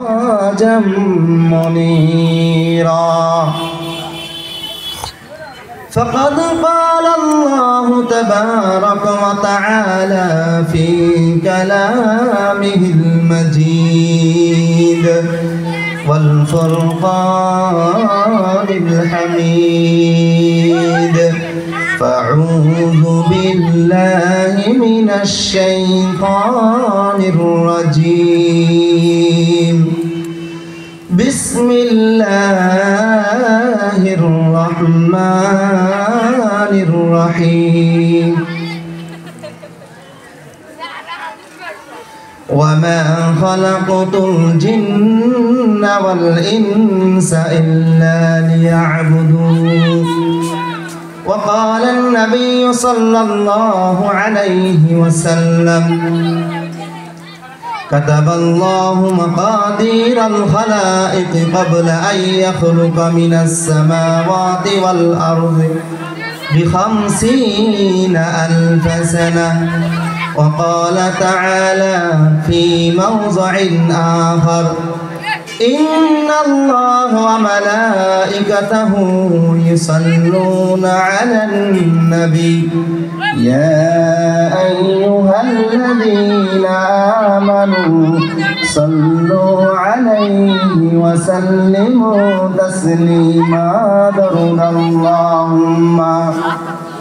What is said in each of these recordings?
سراجا منيرا فقد قال الله تبارك وتعالى في كلامه المجيد والفرقان الحميد فأعوذ بالله من الشيطان الرجيم بسم الله الرحمن الرحيم وما خلقت الجن والإنس إلا ليعبدون وقال النبي صلى الله عليه وسلم كتب الله مقادير الخلائق قبل أن يخلق من السماوات والأرض ب50,000 سنة وقال تعالى في موضع آخر إن الله وملائكته يصلون على النبي يا أيها الذين آمنوا صلوا عليه وسلموا تسليما درد اللهم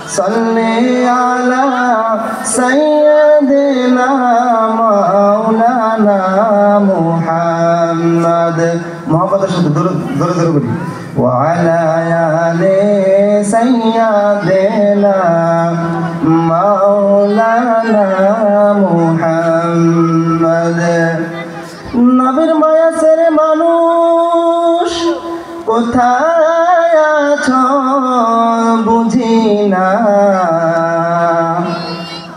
صل على سيدنا مولانا محمد محمد درود وعلى آل سيدنا مولانا محمد নবীর মায়া ছেড়ে মানুষ কোথায় আছো বুঝি না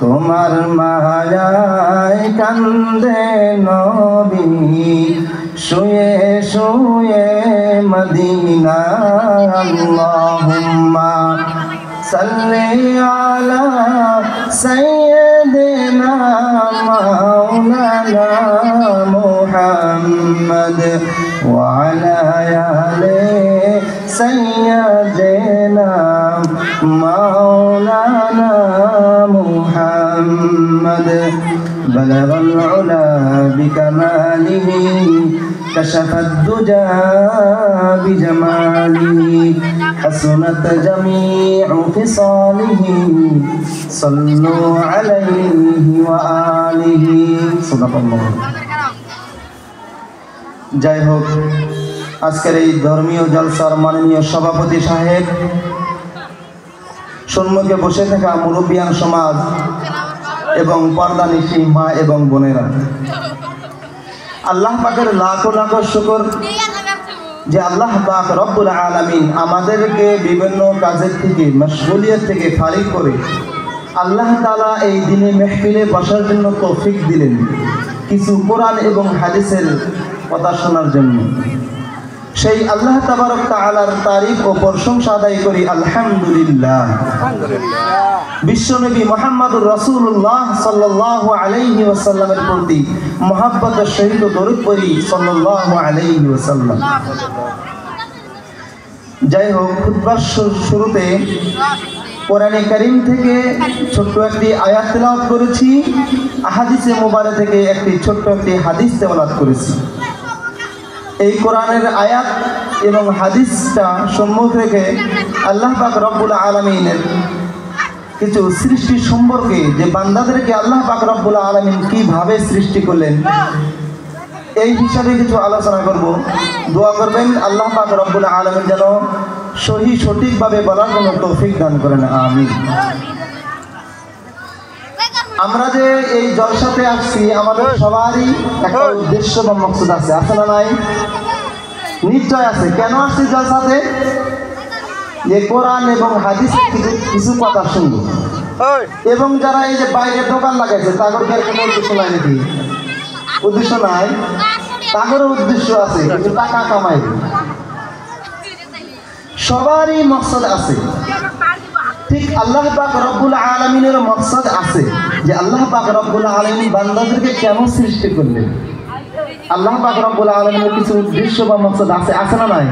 তোমার মায়ায় কান্দে নবী শুয়ে শুয়ে মদিনা আল্লাহুম্মা সাল্লি আলা সাইয়্যিদিনা মাওলানা মুহাম্মদ ওয়া আলা আলি সাইয়্যিদিনা মাওলানা মুহাম্মদ بلغ العلا بكماله كشف الدجى بجماله حسنت جميع خصاله صلوا عليه وآله صدق الله যাই হোক আজকের এই ধর্মীয় জলসার মাননীয় সভাপতি সাহেব, সম্মুখে বসে থাকা মুরব্বিয়ান সমাজ এবং পর্দানিশী মা এবং বোনেরা, আল্লাহ পাকের লাখো লাখো শুকর যে আল্লাহ পাক রব্বুল আলামিন আমাদেরকে বিভিন্ন কাজের থেকে মশগুলিয়ত থেকে ফারিগ করে আল্লাহ তাআলা এই দিনে মেহফিলে বসার জন্য তৌফিক দিলেন কিছু কোরআন এবং হাদিসের কথা শোনার জন্য। সেই আল্লাহ তাবারক তাআলার তারিফ ও প্রশংসা আদায় করি আলহামদুলিল্লাহ। বিশ্বনবী মুহাম্মদুর রাসূলুল্লাহ সাল্লাল্লাহু আলাইহি ওয়াসাল্লামের প্রতি মহব্বতের সহিত দরুদ পড়ি সাল্লাল্লাহু আলাইহি ওয়াসাল্লাম। যাই হোক, খুতবার শুরুতে কোরআনে কারীম থেকে ছোট্ট একটি আয়াত তেলাওয়াত করেছি, আহাদিসে মুবারক থেকে একটি ছোট্ট একটি হাদিস তেলাওয়াত করেছি। এই কোরআনের আয়াত এবং হাদিসটা সম্মুখ রেখে আল্লাহ পাক রব্বুল আলামিনের কিছু সৃষ্টি সম্পর্কে, যে বান্দাদেরকে আল্লাহ পাক রব্বুল আলামিন কিভাবে সৃষ্টি করলেন, এই হিসাবে কিছু আলোচনা করব। দোয়া করবেন আল্লাহ পাক রব্বুল আলামিন যেন সঠিকভাবে বলার জন্য তৌফিক দান করেন, আমিন। আমরা যে এই জলসাতে আসছি, আমাদের সবারই একটা উদ্দেশ্য বা মকসদ আছে, আছে না নাই? নিশ্চয় আছে। কেন আসছি জলসাতে? যে কোরআন এবং হাদিসের কিছু কথা শুনবো, এবং যারা এই যে বাইরে দোকান লাগাইছে তাদেরকে কোনো উদ্দেশ্য নাই নাকি? উদ্দেশ্য নাই, তাদেরও উদ্দেশ্য আছে, কিন্তু টাকা কামাইবে। সবারই মকসদ আছে। ঠিক আল্লাহ পাক রব্বুল আলামিনের মকসদ আছে যে আল্লাহ পাক রব্বুল আলামিন বান্দাদেরকে কেন সৃষ্টি করলেন। আল্লাহ পাক রব্বুল আলামিনের কিছু উদ্দেশ্য বা মকসদ আছে না নাই?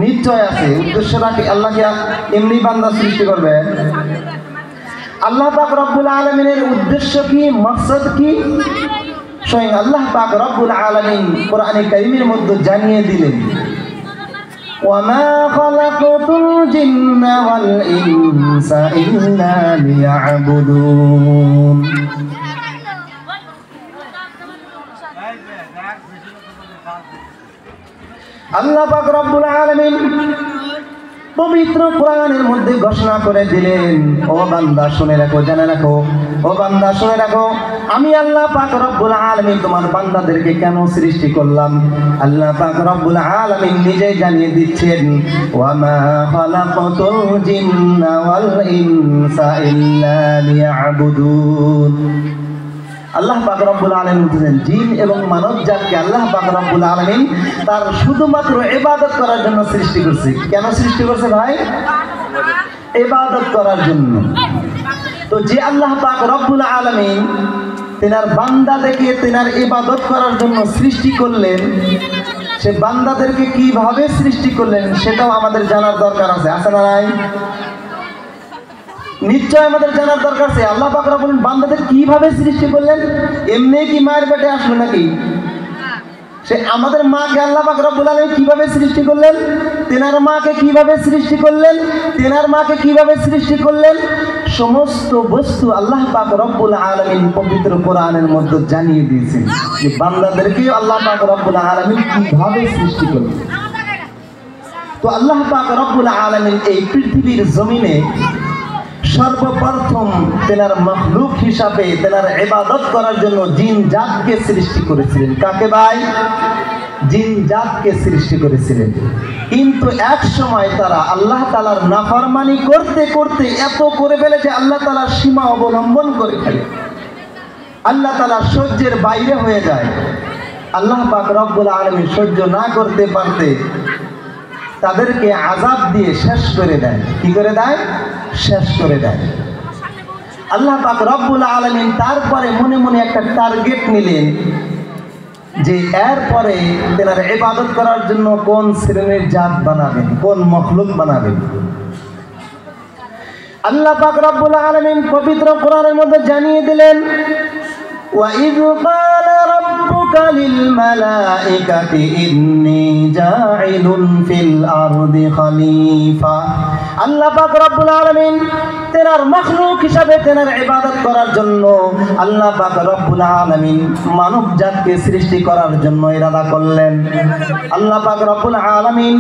নিশ্চয় আছে। উদ্দেশ্যটা কি? আল্লাহ কি এমনি বান্দা সৃষ্টি করবে? আল্লাহ পাক রব্বুল আলামিনের উদ্দেশ্য কি, মকসদ কি? স্বয়ং আল্লাহ পাক রব্বুল আলামিন কোরআনে কারীমের মধ্যে জানিয়ে দিলেন, ওয়ামা খালাকাতুল জিন্না ওয়াল ইনসা ইল্লা লিয়াবুদুন। আল্লাহ পাক রব্বুল আলামিন পবিত্র কোরআনের মধ্যে ঘোষণা করে দিলেন, ও বান্দা শুনে রাখো, জেনে রাখো, ও বান্দা শুনে রাখো, আমি আল্লাহ পাক রব্বুল আলামিন তোমার বান্দাদেরকে কেন সৃষ্টি করলাম। আল্লাহ পাক রব্বুল আলামিন নিজেই জানিয়ে দিচ্ছেন, ওয়ামা খালাকাতুল জিন্না ওয়াল ইনসা ইল্লা লিয়াবুদুন। আল্লাহ পাক রব্বুল আলামিন বলেন, জিন এবং মানব জাতকে আল্লাহ পাক রব্বুল আলামিন তার শুধুমাত্র ইবাদত করার জন্য সৃষ্টি করছে। কেন সৃষ্টি করছে ভাই? ইবাদত করার জন্য। তো যে আল্লাহ পাক রব্বুল আলামিন তেনার বান্দাদেরকে তেনার ইবাদত করার জন্য সৃষ্টি করলেন, সে বান্দাদেরকে কিভাবে সৃষ্টি করলেন সেটাও আমাদের জানার দরকার আছে না নাই? নিশ্চয় আমাদের জানার দরকার আছে। আল্লাহ পাক রব্বুল বান্দাদের কিভাবে সৃষ্টি করলেন? এমনি কি মায়ের পেটে আসলো নাকি? সে আমাদের মাকে আল্লাহ পাক রব্বুল আলামিন কিভাবে সৃষ্টি করলেন? তেনার মাকে কিভাবে সৃষ্টি করলেন? তেনার মাকে কিভাবে সৃষ্টি করলেন? সমস্ত বস্তু আল্লাহ পাক রব্বুল আলামিন পবিত্র কোরআনের মধ্যে জানিয়ে দিয়েছেন যে বান্দাদেরকে আল্লাহ পাক রব্বুল আলামিন কিভাবে সৃষ্টি করলেন। তো আল্লাহ পাক রব্বুল আলামিন এই পৃথিবীর জমিনে সর্বপ্রথম তেনার মখলুক হিসাবে তেনার ইবাদত করার জন্য জিন জাতকে সৃষ্টি করেছিলেন। কাকে ভাই? জিন জাতকে সৃষ্টি করেছিলেন। কিন্তু এক সময় তারা আল্লাহ তাআলার নাফরমানি করতে করতে এত করে ফেলে যে আল্লাহ তাআলার সীমা অবলম্বন করে ফেলে, আল্লাহ তাআলার সহ্যের বাইরে হয়ে যায়। আল্লাহ পাক রব্বুল আলামিন সহ্য না করতে পারতে তাদেরকে আযাব দিয়ে শেষ করে দেয়। কি করে দেয়? শেষ করে দেয়। আল্লাহ পাক রব্বুল আলামিন তারপরে মনে মনে একটা টার্গেট নিলেন যে এরপরে তেনার ইবাদত করার জন্য কোন শ্রেণীর জাত বানাবেন, কোন মখলুক বানাবেন। আল্লাহ পাক রব্বুল আলামিন পবিত্র কোরআনের মধ্যে জানিয়ে দিলেন, وَإِذْ قَالَ رَبُّكَ لِلْمَلَائِكَةِ إِنِّي جَاعِلٌ فِي الْأَرْضِ خَلِيفَةً। আল্লাহ পাক রব্বুল আলামিন তেনার মখলুক হিসাবে তেনার ইবাদত করার জন্য আল্লাহ পাক রব্বুল আলামিন মানব জাতকে সৃষ্টি করার জন্য ইরাদা করলেন। আল্লাহ পাক রব্বুল আলামিন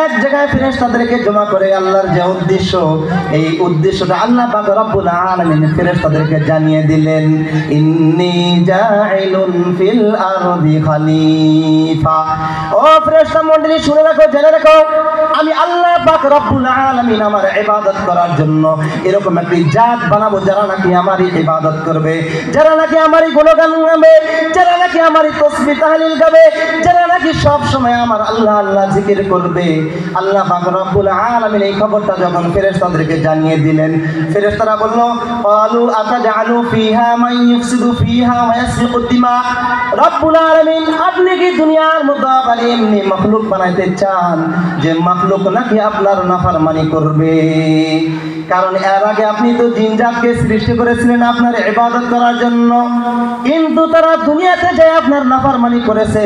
এক জায়গায় ফেরেশতাদেরকে জমা করে আল্লাহর যে উদ্দেশ্য, এই উদ্দেশ্যটা আল্লাহ পাক রব্বুল আলামিন ফেরেশতাদেরকে জানিয়ে দিলেন, ইন্নী জাইলুন ফিল আরদি খলিফা। ও ফেরেশতা মণ্ডলী শুনে রাখো, জেনে রাখো, আমি আল্লাহ পাক রব্বুল আলামিন আমার ইবাদত করার জন্য এরকম একটি জাত বানাবো যারা নাকি আমারই ইবাদত করবে, যারা নাকি আমারই গুণগান গাবে, যারা নাকি আমারই তাসবিহ তাহলিল গাবে, যারা নাকি সব সময় আমার আল্লাহ আল্লাহ জিকির করবে। আল্লাহ পাক রব্বুল আলামিন এই খবরটা যখন ফেরেশতাদেরকে জানিয়ে দিলেন, ফেরেশতারা বলল, ক্বালু আতাজআলু ফিহা মান ইফসিদু ফিহা ওয়া ইয়াসফিকু দিমা। রব্বুল আলামিন আপনি কি দুনিয়ার মধ্যে আবার এমনি মখলুক বানাইতে চান যে মখলুক নাকি আপনার নাফরমানি করবে? কারণ এর আগে আপনি তো জিন জাতকে সৃষ্টি করেছিলেন আপনার ইবাদত করার জন্য, কিন্তু তারা দুনিয়াতে যায় আপনার নাফরমানি করেছে,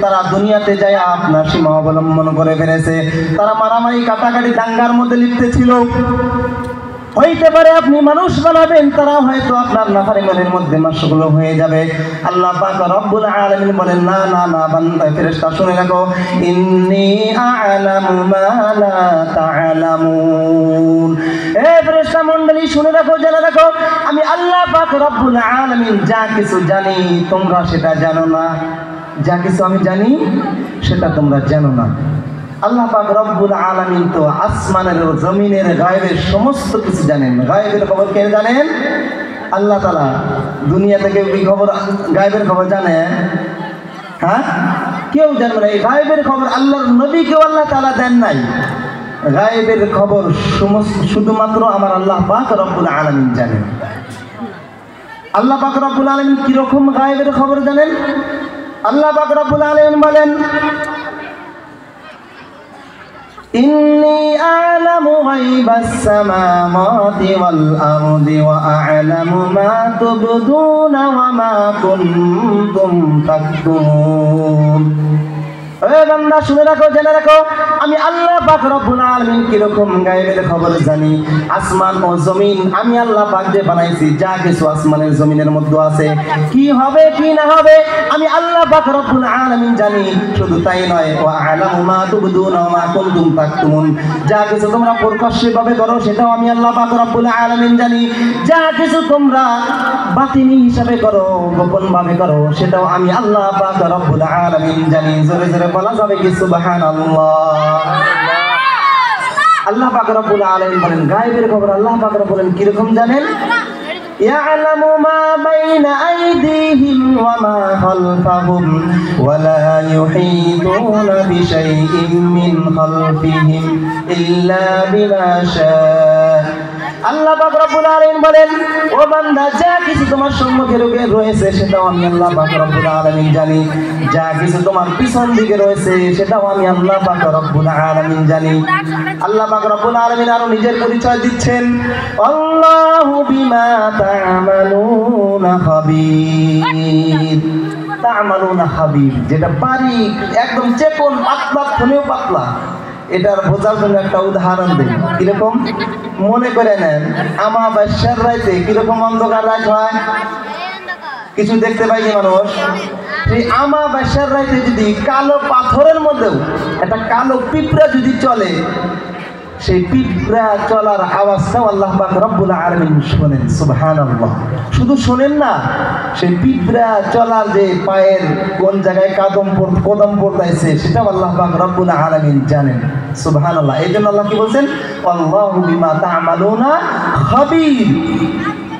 তারা দুনিয়াতে যায় আপনার সীমা অবলম্বন করে ফেলেছে, তারা মারামারি কাটাকাটি দাঙ্গার মধ্যে লিপ্ত ছিল। হইতে পারে আপনি মানুষ বানাবেন, তারা হয়তো আপনার নাফরমানির মধ্যে মশগুল হয়ে যাবে। আল্লাহ পাক রব্বুল আলামিন বলেন, না না না বান্দা ফেরেশতা শুনে রাখো, ইন্নী আ'লামু মা লা তা'লামুন। হে ফেরেশতা মণ্ডলী শুনে রাখো, জেনে রাখো, আমি আল্লাহ পাক রব্বুল আলামিন যা কিছু জানি তোমরা সেটা জানো না, যা কিছু আমি জানি সেটা তোমরা জানো না। আল্লাহ পাক রব্বুল আলামিন তো আসমানের ও জমিনের গায়েবের সমস্ত কিছু জানেন। গায়েবের খবর কে জানেন? আল্লাহ তাআলা। দুনিয়া থেকে কি খবর, গায়েবের খবর জানে? হ্যাঁ, কেউ জানবে না। এই গায়েবের খবর আল্লাহর নবীকেও আল্লাহ তাআলা দেন নাই। গায়েবের খবর শুধুমাত্র আমার আল্লাহ পাক রব্বুল আলামিন জানেন। আল্লাহ পাক রব্বুল আলামিন কিরকম গায়েবের খবর জানেন? আল্লাহ পাক রব্বুল আলামিন বলেন, ইন্নী আ'লামু গায়বাস সামাওয়াতি ওয়াল আরদি ওয়া আ'লামু মা তুবদুনা ওয়া মা কুনতুম তাকতুমুন। এ বান্দা শুনে রাখো, জেনে রাখো, আমি আল্লাহ পাক রব্বুল আলামিন কিরকম গায়েবের খবর জানি। আসমান ও জমিন আমি আল্লাহ পাক যে বানাইছি, যা কিছু আসমানের জমিনের মধ্যে আছে, কি হবে কি না হবে আমি আল্লাহ পাক রব্বুল আলামিন জানি। শুধু তাই নয়, ওয়া আ'লামু মা তুবদুনা ওয়া মা কুনতুম তাকতুমুন, যা কিছু তোমরা প্রকাশ্যভাবে করো সেটাও আমি আল্লাহ পাক রব্বুল আলামিন জানি। যা কিছু তোমরা বাতিনি হিসাবে করো, গোপন ভাবে করো, সেটাও আমি আল্লাহ পাক রব্বুল আলামিন জানি। জোরে জোরে বলা যাবে কি সুবহানাল্লাহ। আল্লাহ পাক রব্বুল আলামিন বলেন গায়েবের খবর আল্লাহ পাক রব্বুল বলেন কিরকম জানেন? ইয়ালামু মা বাইনা আইদিহিম ওয়া মা খালফাহুম ওয়া লা ইউহিতুনা বিশাইইন মিন খালফিহিম ইল্লা বিমা শাআ। আল্লাহ পাক রব্বুল আলামিন বলেন, ও বান্দা, যা কিছু তোমার সম্মুখে রয়েছে সেটাও আমি আল্লাহ পাক রব্বুল আলামিন জানি। যা কিছু তোমার পিছন দিকে রয়েছে সেটাও আমি আল্লাহ পাক রব্বুল আলামিন জানি। আল্লাহ পাক রব্বুল আলামিন আরো নিজের পরিচয় দিচ্ছেন, আল্লাহু বিমা তা'মালুনা খাবীর। তা'মালুনা খাবীর, যেটা বারিক, একদম চেপন, পাতলা, থনেও পাতলা। এটার বোঝার জন্য একটা উদাহরণ দিই। কিরকম মনে করে নেন, আমাবস্যার রাতে কিরকম অন্ধকার রাত হয়, কিছু দেখতে পাইনি মানুষ। সেই আমাবস্যার রাতে যদি কালো পাথরের মধ্যেও একটা কালো পিঁপড়া যদি চলে, সেই পিঁপড়া চলার আওয়াজটাও আল্লাহ পাক রব্বুল আলামিন শোনেন। সুবহানাল্লাহ। শুধু শোনেন না, সেই পিঁপড়া চলার যে পায়ের কোন জায়গায় কদম পড়তাইছে সেটাও আল্লাহ পাক রব্বুল আলামিন জানেন। সুবহানাল্লাহ। এই জন্য আল্লাহ কি বলছেন? আল্লাহু বিমা তা'মালুনা খাবীর।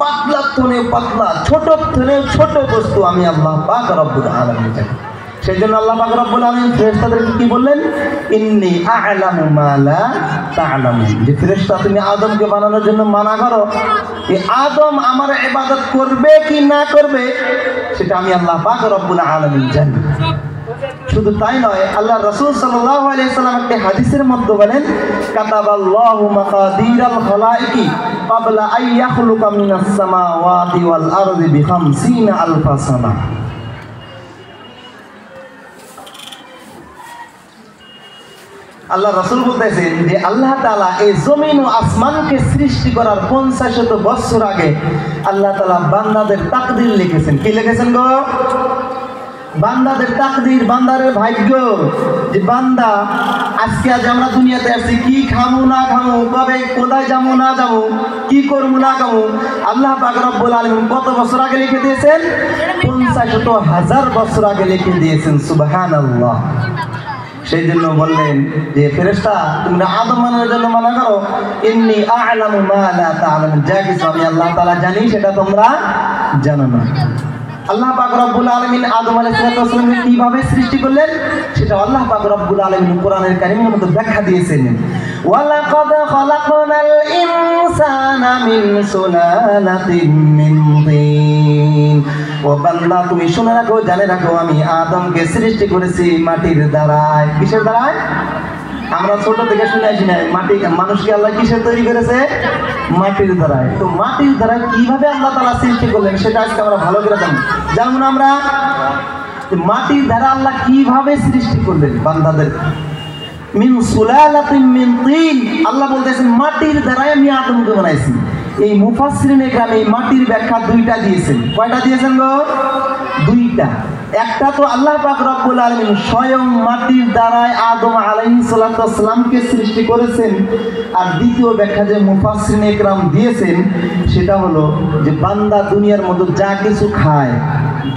পাতলা তনে পাতলা, ছোট তনে ছোট বস্তু আমি আল্লাহ পাক রব্বুল আলামিন জানি। সেই জন্য আল্লাহ পাক রব্বুল আলামিন ফেরেশতাদেরকে কি বললেন? ইন্নী আ'লামু মা লা তা'লামুন। যে ফেরেশতা তুমি আদমকে বানানোর জন্য মানা করো, এই আদম আমার ইবাদত করবে কি না করবে সেটা আমি আল্লাহ পাক রব্বুল আলামিন জানি। শুধু তাই নয়, আল্লাহ রাসূল সাল্লাল্লাহু আলাইহি সাল্লাম একটা হাদিসের মধ্যে বলেন, কাতাবাল্লাহু মাকাদিরাল খালাইকি ক্বাবলা আন ইয়াখলুকা মিনাস সামাওয়াতি ওয়াল আরদি বি50 আলফা সানা। আল্লাহ রাসূল বলতেছেন যে আল্লাহ তাআলা এই জমিন ও আসমানকে সৃষ্টি করার 50 বছর আগে আল্লাহ তাআলা বান্দাদের তাকদীর লিখেছেন। কি লিখেছেন গো? বান্দাদের তাকদীর, বান্দারের ভাগ্য। যে বান্দা আজকে আজ আমরা দুনিয়াতে আসছি, কি খামু না খামু, কবে কোথায় যাবো না যাবো, কি করবো না খাবো, আল্লাহ পাক রব্বুল আলামিন কত বছর আগে লিখে দিয়েছেন? 50,000 বছর আগে লিখে দিয়েছেন। সুবহানাল্লাহ। সেই জন্য বললেন যে ফেরেশতা তোমরা আদম বানানোর জন্য মানা করো, ইন্নী আ'লামু মা লা তা'লামুন, যা কিছু আমি আল্লাহ তাআলা জানি সেটা তোমরা জানো না। আল্লাহ পাক রব্বুল আলামিন আদম আলাইহিস সালামকে কিভাবে সৃষ্টি করলেন সেটা আল্লাহ পাক রব্বুল আলামিন কোরআনের কারীমের মধ্যে ব্যাখ্যা দিয়েছেন। ওয়ালাকাদ খালাকনাল ইনসানা মিন সুলালাতিন মিন তিন। ও বান্দা, তুমি শুনে রাখো, জানে রাখো, আমি আদমকে সৃষ্টি করেছি মাটির দ্বারায়। কিসের দ্বারায়? আমরা ছোট থেকে শুনে আসি না, মাটি, মানুষকে আল্লাহ কিসের তৈরি করেছে? মাটির দ্বারায়। তো মাটির দ্বারায় কিভাবে আল্লাহ তাআলা সৃষ্টি করলেন সেটা আজকে আমরা ভালো করে জানি। যেমন আমরা মাটির দ্বারা আল্লাহ কিভাবে সৃষ্টি করলেন বান্দাদের, মিন সুলালাতিন মিন তিন। আল্লাহ বলতেছেন মাটির দ্বারাই আমি আদমকে বানাইছি। এই মুফাসসিরিনে কেরাম এই মাটির ব্যাখ্যা দুইটা দিয়েছেন। কয়টা দিয়েছেন গো? দুইটা। একটা তো আল্লাহ পাক রব্বুল আলামিন স্বয়ং মাটির দ্বারাই আদম আলাইহিস সালাতু ওয়াস সালামকে সৃষ্টি করেছেন। আর দ্বিতীয় ব্যাখ্যা যে মুফাসসিরিনে কেরাম দিয়েছেন সেটা হলো যে বান্দা দুনিয়ার মধ্যে যা কিছু খায়,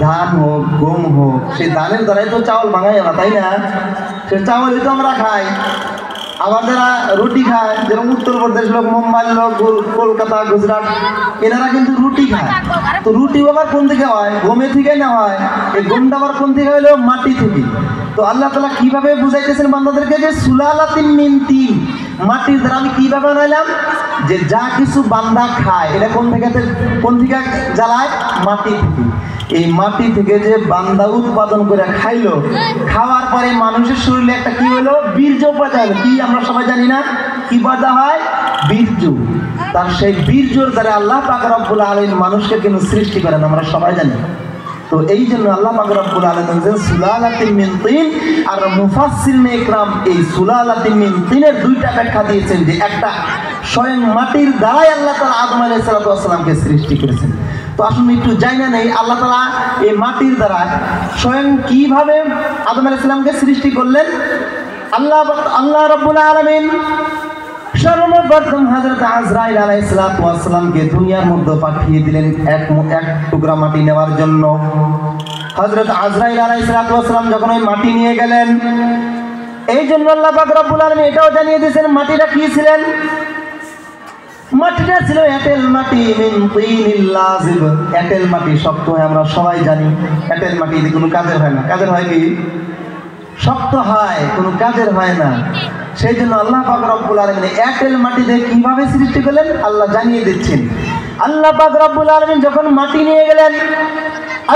ধান হোক, গম হোক, সেই ধানের দ্বারাই তো চাউল ভাঙাই না, তাই না? সে চাউলই তো আমরা খাই। আবার যারা রুটি খায়, যেরকম উত্তরপ্রদেশ লোক, মুম্বাই লোক, কলকাতা, গুজরাট, এনারা কিন্তু রুটি খায়। তো রুটি আবার কোন থেকে হয়? গমে থেকে না হয়। এই গমটা আবার কোন থেকে হলো? মাটি থেকে। তো আল্লাহ তাআলা কিভাবে বুঝাইতেছেন বান্দাদেরকে যে সুলালাতিন মিন তিন, মাটির দ্বারা আমি কিভাবে বানাইলাম? যে যা কিছু বান্দা খায় এটা কোন থেকে জ্বালায়? মাটি থেকে। এই মাটি থেকে যে বান্দা উৎপাদন করে খাইলো, খাওয়ার পরে মানুষের শরীরে একটা কি হলো, বীর্য পয়দা হলো। কি আমরা সবাই জানি না কি পয়দা হয়? বীর্য। তার সেই বীর্যর দ্বারা আল্লাহ পাক রব্বুল আলামিন মানুষকে কিন্তু সৃষ্টি করেন, আমরা সবাই জানি। তো এই জন্য আল্লাহ পাক রব্বুল আলামিন সুলালাতিন মিন তিন, আর মুফাসসিরিন ইকরাম এই সুলালাতিন মিন তিনের দুইটা ব্যাখ্যা দিয়েছেন, যে একটা স্বয়ং মাটির দ্বারাই আল্লাহ তাআলা আদম আলাইহিস সালামকে সৃষ্টি করেছেন। তো আসুন একটু জানা নেই আল্লাহ তাআলা এই মাটির দ্বারা স্বয়ং কিভাবে আদম আলাইহিস সালামকে সৃষ্টি করলেন। আল্লাহ রাব্বুল আলামিন সর্বপ্রথম হযরত আজরাইল আলাইহিস সালামকে দুনিয়ার মধ্যে পাঠিয়ে দিলেন এক টুকরা মাটি নেওয়ার জন্য। হযরত আজরাইল আলাইহিস সালাম যখন ওই মাটি নিয়ে গেলেন, এই জন্য আল্লাহ পাক রব্বুল আলামিন এটাও জানিয়ে দিয়েছেন মাটিটা কি ছিলেন। মাটিটা ছিল এঁটেল মাটি, মিন তিনিল লাযিব। এঁটেল মাটি শক্ত হয়, আমরা সবাই জানি। এঁটেল মাটি দিয়ে কোনো কাজের হয় না। কাজের হয় কি? শক্ত হয়, কোনো কাজের হয় না। সেই জন্য আল্লাহ পাক রব্বুল আলামিন এঁটেল মাটি দিয়ে কিভাবে সৃষ্টি করলেন আল্লাহ জানিয়ে দিচ্ছেন। আল্লাহ পাক রব্বুল আলামিন যখন মাটি নিয়ে গেলেন,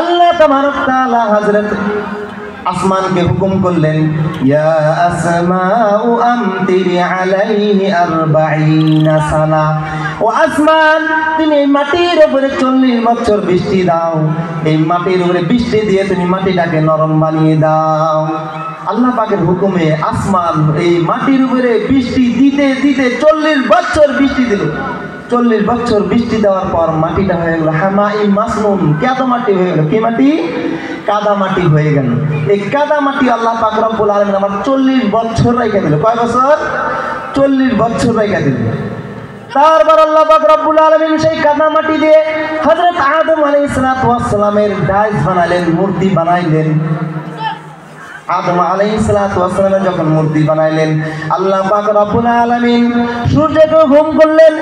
আল্লাহ তাবারক তাআলা হযরত আসমানকে হুকুম করলেন, ইয়া আসমাউ আমতিরি আলাইহি 40 সানা। ও আসমান, তুমি এই মাটির উপরে 40 বছর বৃষ্টি দাও। এই মাটির উপরে বৃষ্টি দিয়ে তুমি মাটিটাকে নরম বানিয়ে দাও। আল্লাহ পাকের হুকুমে আসমান এই মাটির উপরে বৃষ্টি দিতে দিতে 40 বছর বৃষ্টি দিল। 40 বছর বৃষ্টি দেওয়ার পর মাটিটা হয়ে গেল হামাই মাসনুন, কাদা মাটি হয়ে গেল। কি মাটি? কাদা মাটি হয়ে গেল। এই কাদা মাটি আল্লাহ পাক রব্বুল আলামিন আমার 40 বছর রেখে দিল। কয় বছর? 40 বছর রেখে দিল। তারপর আল্লাহ পাক রব্বুল আলামিন সেই কাদা মাটি দিয়ে হযরত আদম আলাইহিস সালামের ডাইস বানালেন, মূর্তি বানাইলেন। আদম আলাইহিস সালামের যখন মূর্তি বানাইলেন, আল্লাহ পাক রব্বুল আলামিন সূর্যকে হুকুম করলেন,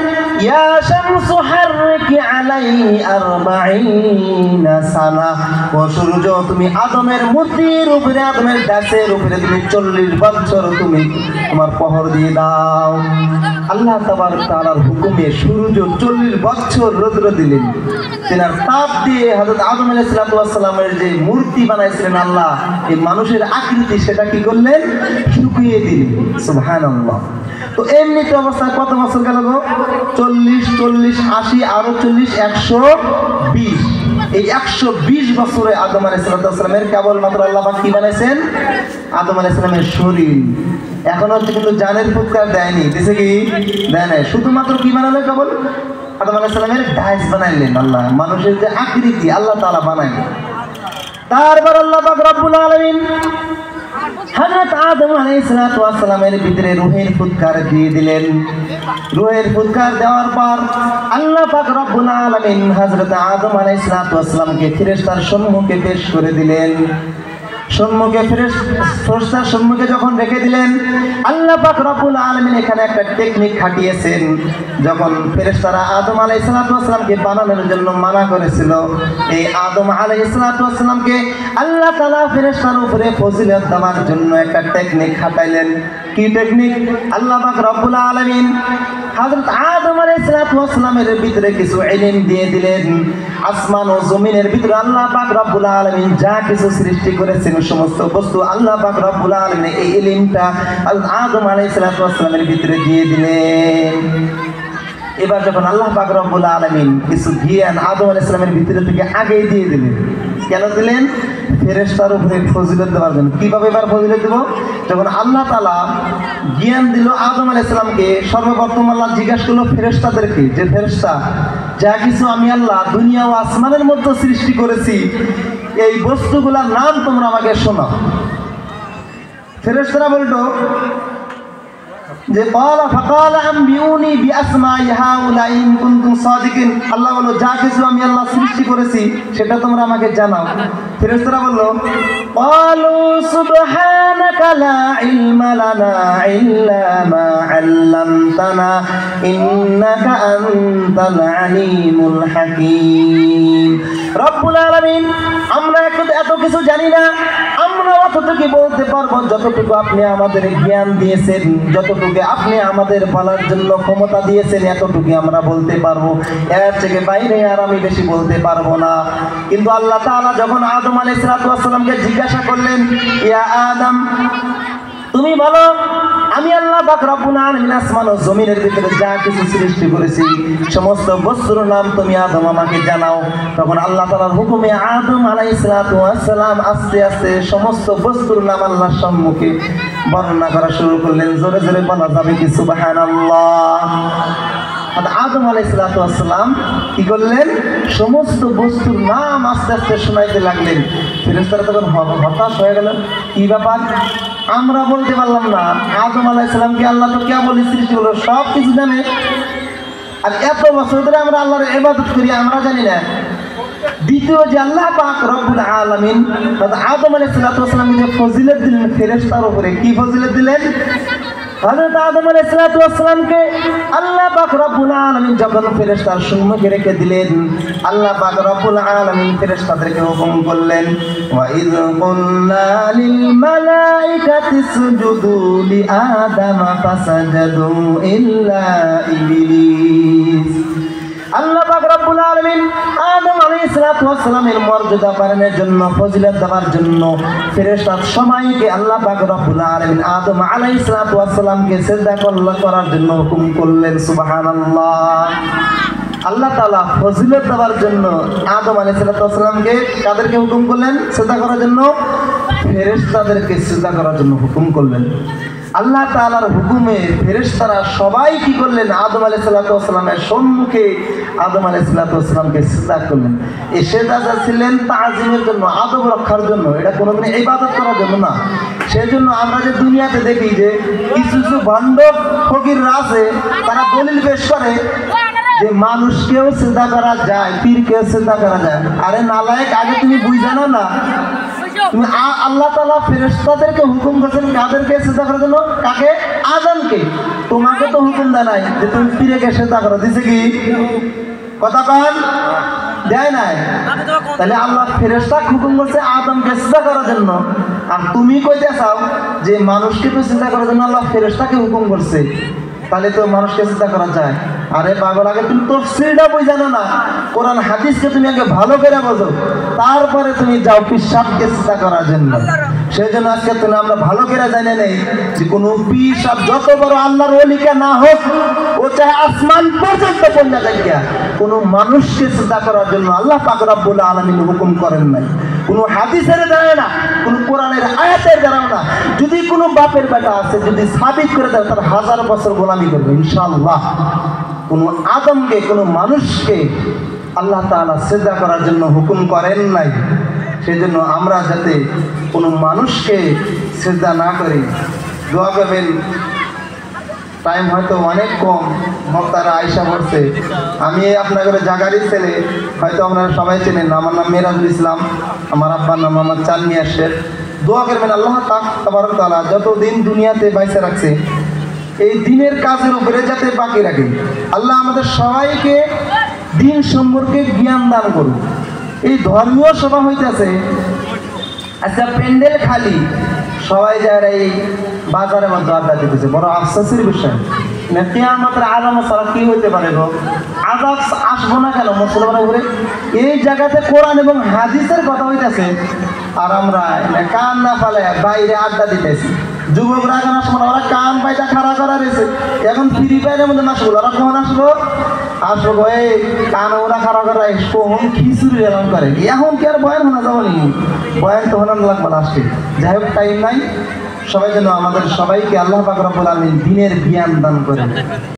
ইয়া শামসু হাররিকি আলাইহি 40 সানা। ও সূর্য, তুমি আদমের মূর্তির উপরে, আদমের দাসের উপরে তুমি 40 বছর তুমি তোমার প্রহর দিয়ে দাও। আল্লাহ তাবারক তাআলার হুকুমে সূর্য 40 বছর রৌদ্র দিলেন। তেনার তাপ দিয়ে হযরত আদম আলাইহিস সালামের যে মূর্তি বানাইছিলেন আল্লাহ, এই মানুষের আকৃতি, সেটা কি করলেন? শুকিয়ে দিলেন। সুবহানাল্লাহ। তো এমনিতে অবস্থা কত বছর গেল গো? 40, 40, 80, আরো 40, 120। এই 120 বছরে আদম আলাইহিস সালামের কেবলমাত্র আল্লাহ পাক কি বানাইছেন? আদম আলাইহিস সালামের শরীর। এখনো কিন্তু জানের ফুৎকার দেয়নি, দিছে কি? দেয় নাই। শুধুমাত্র কি বানালো? কেবল আদম আলাইহিস সালামের ডাইস বানাইলেন আল্লাহ, মানুষের যে আকৃতি আল্লাহ তাআলা বানাইলেন। তারপর আল্লাহ পাক রব্বুল আলামিন হযরত আদম আলাইহিস সালামের ভিতরে রূহের ফুৎকার দিয়ে দিলেন। রূহের ফুৎকার দেওয়ার পর আল্লাহ পাক রব্বুল আলামিন হযরত আদম আলাইহিস সালামকে ফেরেশতার সম্মুখে পেশ করে দিলেন। ফেরেশতার সম্মুখে যখন রেখে দিলেন, আল্লাহ পাক রব্বুল আলামিন এখানে একটা টেকনিক খাটিয়েছেন। যখন ফেরেশতারা আদম আলাইহিস সালামকে বানানোর জন্য মানা করেছিল, এই আদম আলাইহিস সালামকে আল্লাহ তাআলা ফেরেশতার উপরে ফজিলত দেওয়ার জন্য একটা টেকনিক খাটাইলেন। কি টেকনিক? আল্লাহ পাক রব্বুল আলামিন হযরত আদম আলাইহিস সালামের ভিতরে কিছু ইলম দিয়ে দিলেন। আসমান ও জমিনের ভিতরে আল্লাহ পাক রব্বুল আলামিন যা কিছু সৃষ্টি করেছেন, সমস্ত বস্তু আল্লাহ পাক রব্বুল আলামিন এই ইলমটা আদম আলাইহিস সালামের ভিতরে দিয়ে দিলেন। এবার যখন আল্লাহ পাক রব্বুল আলামিন কিছু জ্ঞান আদম আলাইহিস সালামের ভিতরে থেকে আগেই দিয়ে দিলেন। কেন দিলেন? ফেরেশতার উপরে ফজিলত দেওয়ার জন্য। কিভাবে এবার ফজিলত দেব? যখন আল্লাহ তাআলা জ্ঞান দিল আদম আলাইহিস সালামকে, সর্বপ্রথম আল্লাহ জিজ্ঞাসা করলো ফেরেশতাদেরকে, যে ফেরেশতা, যা কিছু আমি আল্লাহ দুনিয়া ও আসমানের মধ্যে সৃষ্টি করেছি, এই বস্তুগুলোর নাম তোমরা আমাকে শোনাও। ফেরেশতারা বলতো যে ফাকালা আনবিউনি বিআসমাই হাউলা ইন কুনতুম সাদিকিন। আল্লাহ বলল, যা কিছু আমি আল্লাহ সৃষ্টি করেছি সেটা তোমরা আমাকে জানাও। ফেরেশতারা বলল, ক্বালু সুবহানাকা সুবহানাকা লা ইলমা লানা ইল্লা মা 'আল্লামতানা ইন্নাকা আনতাল আলিমুল হাকীম। রব্বুল আলামিন, আমরা এত কিছু জানি না, আমরা অতটুকু বলতে পারবো যতটুকু আপনি আমাদের জ্ঞান দিয়েছেন, যতটুকু আপনি আমাদের বলার জন্য ক্ষমতা দিয়েছেন, এতটুকু আমরা বলতে পারবো। এর থেকে বাইরে আর আমি বেশি বলতে পারবো না। কিন্তু আল্লাহ তাআলা যখন আদম আলাইহিস সালামকে জিজ্ঞাসা করলেন, ইয়া আদম, তুমি বলো, আমি আল্লাহ পাক রব্বুল আলামিন আসমান ও জমিনের ভিতরে যা কিছু সৃষ্টি করেছি সমস্ত বস্তুর নাম তুমি আদম আমাকে জানাও। তখন আল্লাহ তাআলার হুকুমে আদম আলাইহিস সালাম আস্তে আস্তে সমস্ত বস্তুর নাম আল্লাহর সম্মুখে বর্ণনা করা শুরু করলেন। জোরে জোরে বলা যাবে কি সুবহানাল্লাহ? আদম আলাইহিস সালাম কি করলেন? সমস্ত বস্তুর নাম আস্তে আস্তে শোনাইতে লাগলেন। ফেরেশতারা তখন হতাশ হয়ে গেল, কি ব্যাপার, আমরা বলতে পারলাম না, আদম আলাইহিস সালামকে আল্লাহ তো কেবল সৃষ্টি করলো, সব কিছু জানে, আর এত বছর ধরে আমরা আল্লাহর ইবাদত করি, আমরা জানি না। দ্বিতীয় যে আল্লাহ পাক রব্বুল আলামিন আদম আলাইহিস সালামকে যে ফজিলত দিলেন ফেরেশতার উপরে, কি ফজিলত দিলেন? হযরত আদম আলাইহিস সালামকে আল্লাহ পাক রব্বুল আলামিন যখন ফেরেশতার সম্মুখে রেখে দিলেন, আল্লাহ পাক রব্বুল আলামিন ফেরেশতাদেরকে হুকুম করলেন, ওয়া ইয কুলনা লিল মালাইকাতি ইসজুদু লি আদম ফাসাজাদু ইল্লা ইবলিস। আল্লাহ পাক রব্বুল আলামিন আদম আলাইহিস সালামের মর্যাদা বাড়ানোর জন্য, ফজিলত দেওয়ার জন্য ফেরেশতা সবাইকে আল্লাহ পাক রব্বুল আলামিন আদম আলাইহিস সালামকে সিজদা করার জন্য হুকুম করলেন। সুবহানাল্লাহ। আল্লাহ তাআলা ফজিলত দেওয়ার জন্য আদম আলাইহিস সালামকে কাদেরকে হুকুম করলেন সিজদা করার জন্য? ফেরেশতাদেরকে সিজদা করার জন্য হুকুম করলেন। আল্লাহ তাআলার হুকুমে ফেরেশতারা সবাই কি করলেন? আদম আলাইহিস সালামের সম্মুখে আদম আলাইহিস সালামকে সিজদা করলেন। এই সিজদা ছিলেন তাজিমের জন্য, আদব রক্ষার জন্য, এটা কোনোদিন ইবাদত করার জন্য না। সেজন্য আমরা যে দুনিয়াতে দেখি যে কিছু কিছু ভণ্ড ফকিররা আছে, তারা দলিল পেশ করে যে মানুষকেও সিজদা করা যায়, পীরকেও সিজদা করা যায়। আরে নালায়েক, আগে তুমি বুঝ জানো না, তুমি আল্লাহ তাআলা ফেরেশতাদেরকে হুকুম করেছেন কাদেরকে সিজদা করার জন্য? কাকে? আদমকে। তোমাকে তো হুকুম দেয় নাই যে তুমি পীরকে সিজদা করো, দিছে কি? কথা কন, দেয় নাই। তাহলে আল্লাহ ফেরেশতাকে হুকুম করছে আদমকে সিজদা করার জন্য, আর তুমি কইতে চাও যে মানুষকে তো সিজদা করার জন্য আল্লাহ ফেরেশতাকে হুকুম করছে, তাহলে তো মানুষকে চিন্তা করা যায়। আরে পাগল, আগে তুমি তাফসীরটা বই জানো না, কোরআন হাদিসকে তুমি আগে ভালো করে বোঝো, তারপরে তুমি যাও পিশাবকে চিন্তা করার জন্য। সেই জন্য আজকে তুমি আমরা ভালো করে জানি নেই যে কোনো পিশাব যত বড় আল্লাহর ওলিকে না হোক, ও চাহে আসমান পর্যন্ত পৌঁছা যায়, কোনো মানুষকে চিন্তা করার জন্য আল্লাহ পাক রব্বুল আলামিন হুকুম করেন নাই। কোনো হাদিসের দ্বারা না, কোনো কোরআনের আয়াতের দ্বারা না। যদি কোনো বাপের বেটা আছে, যদি সাবিত করে দেয়, তার 1000 বছর গোলামি করবে ইনশাআল্লাহ। কোনো আদমকে, কোনো মানুষকে আল্লাহ তাআলা সিজদা করার জন্য হুকুম করেন নাই। সেজন্য আমরা যাতে কোনো মানুষকে সিজদা না করি, দোয়া করবেন। টাইম হয়তো অনেক কম, বক্তারা আয়সা পড়ছে। আমি আপনাদের জাগারি ছেলে, হয়তো আপনারা সবাই চেনেন, আমার নাম মেরাজুল ইসলাম, আমার আব্বার নাম আমার চানমিয়া শেখ। দোয়া করবেন আল্লাহ তাবারক তাআলা যতদিন দুনিয়াতে বাইসে রাখছে এই দিনের কাজের উপরে যাতে বাকি রাখে। আল্লাহ আমাদের সবাইকে দিন সম্পর্কে জ্ঞান দান করুন। এই ধর্মীয় সভা হইতেছে, আচ্ছা প্যান্ডেল খালি, সবাই যারা এই বাজারের মধ্যে আড্ডা দিতেছে, বড় আফসোসের বিষয়। কিয়ামতের আলামত ছাড়া কি হইতে পারে গো? আযাব আসবো না কেন মুসলমানের উপরে? এই জায়গাতে কোরআন এবং হাদিসের কথা হইতেছে, আর আমরা কান না ফালে বাইরে আড্ডা দিতেছি। যুবকরা এখন আসবো না, ওরা কান পাইটা খাড়া করা রয়েছে, এখন ফ্রি ফায়ারের মধ্যে নাচবো। ওরা কখন আসবো? আসবো এই কান ওরা খাড়া করা, কখন খিচুড়ি এরকম করে। এখন কি আর বয়ান শোনা যাবো নি? বয়ান তো শোনানো লাগবে না আসছে। যাই হোক, টাইম নাই। সবাই যেন আমাদের সবাইকে আল্লাহ পাক রব্বুল আলামিন দ্বীনের জ্ঞান দান করেন।